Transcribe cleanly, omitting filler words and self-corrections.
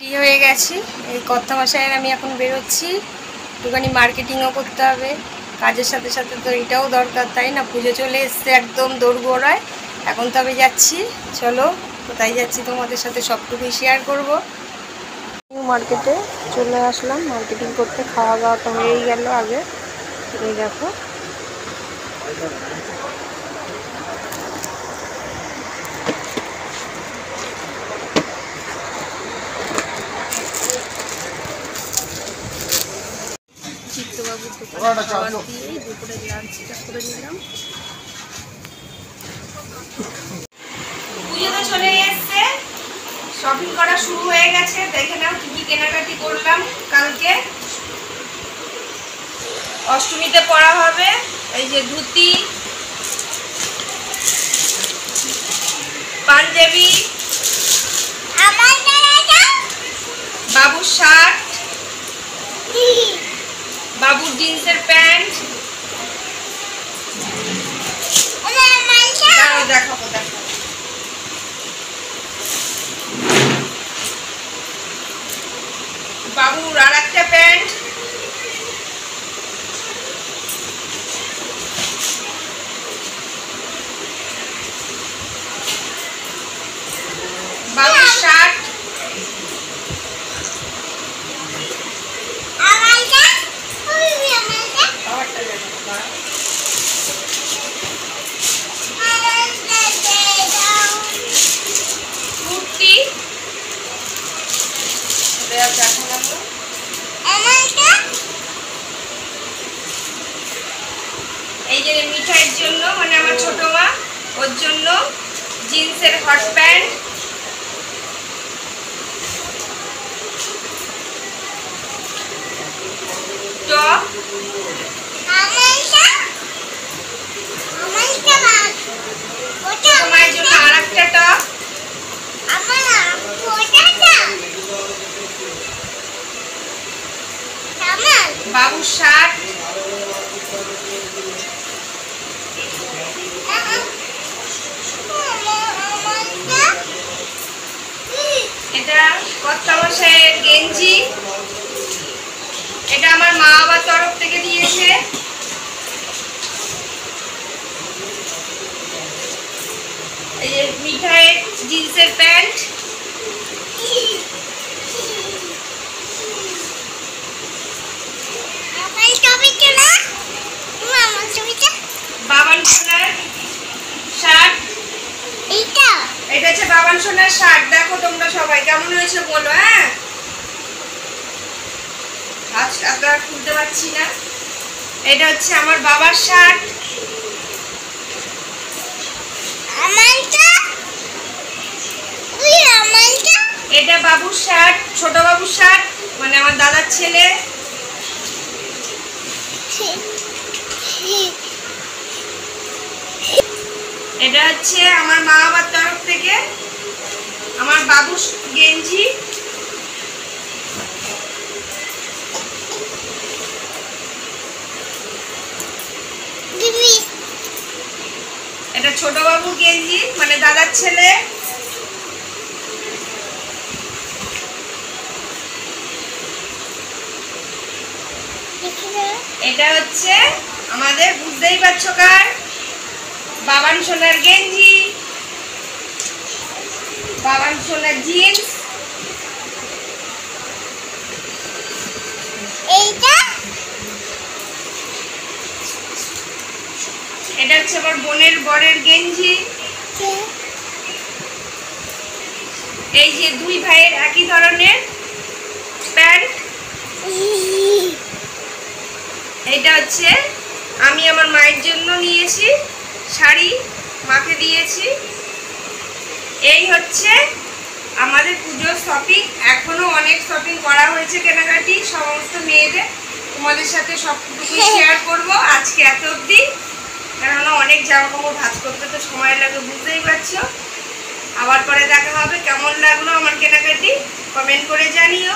Ready হয়ে গেছি। এই কর্তা মশাইয়ের আমি এখন বেরোচ্ছি, একটুখানি মার্কেটিংও করতে হবে। কাজের সাথে সাথে তো এটাও দরকার, তাই না? পুজো চলে এসছে একদম দোরগোড়ায়। এখন তবে যাচ্ছি, চলো কোথায় যাচ্ছি তোমাদের সাথে সবটুকুই শেয়ার করব। নিউ মার্কেটে চলে আসলাম মার্কেটিং করতে। খাওয়া দাওয়াটা হয়েই গেল আগে। এই দেখো চিত্তবাবুর দোকানে খাবার দিয়েই দুপুরে লাঞ্চটা করে নিলাম। পুজো তো চলে এসছে, শপিং করা শুরু হয়ে গেছে। দেখে নাও কি কি কেনাকাটি করলাম। কালকে অষ্টমীতে পরা হবে এই যে ধুতি, পাঞ্জাবি, বাবুর শার্ট, বাবুর জিন্সের প্যান্ট। দেখাবো বাবুর আর একটা প্যান্ট, বাবুর শার্ট, কুর্তি, এই যে মিঠাইয়ের জন্য মানে আমার ছোট মা, ওর জন্য জিন্সের হট প্যান্ট, টপ, মায়ের জন্য আর একটা টপ, বাবুর শার্ট, এটা কর্তা মশাইয়ের গেঞ্জি, এটা আমার মা বাবার তরফ থেকে দিয়েছে। এই যে মিঠাইয়ের জিন্সের প্যান্ট, বাবান সোনার শার্ট। এটা হচ্ছে বাবান সোনার শার্ট। দেখো তোমরা সবাই কেমন হয়েছে বলো। হ্যাঁ, আজটা খুলতে পারছি না। এটা হচ্ছে আমার বাবার শার্ট। এটা বাবুর শার্ট, ছোট বাবুর শার্ট মানে আমার দাদার ছেলে। এটা হচ্ছে আমার মা বাবার তরফ থেকে আমার বাবুর গেঞ্জি। এটা ছোট বাবুর গেঞ্জি মানে দাদার ছেলে। এটা হচ্ছে আমাদের বুঝতেই পারছো কার, বাবান সোনার গেঞ্জি, বাবান সোনার জিন্স। এটা হচ্ছে আমার বোনের বরের গেঞ্জি। এই যে দুই ভাইয়ের একই ধরনের প্যান্ট। এটা হচ্ছে আমি আমার মায়ের জন্য নিয়েছি শাড়ি, মাকে দিয়েছি। এই হচ্ছে আমাদের পুজোর শপিং। এখনো অনেক শপিং করা হয়েছে, কেনাকাটি সমস্ত মেয়েদের। তোমাদের সাথে সবটুকু শেয়ার করব আজকে এত অবধি, কেননা অনেক জামা কাপড় ভাঁজ করতে তো সময় লাগে, বুঝতেই পারছো। আবার পরে দেখা হবে। কেমন লাগলো আমার কেনাকাটি কমেন্ট করে জানিও।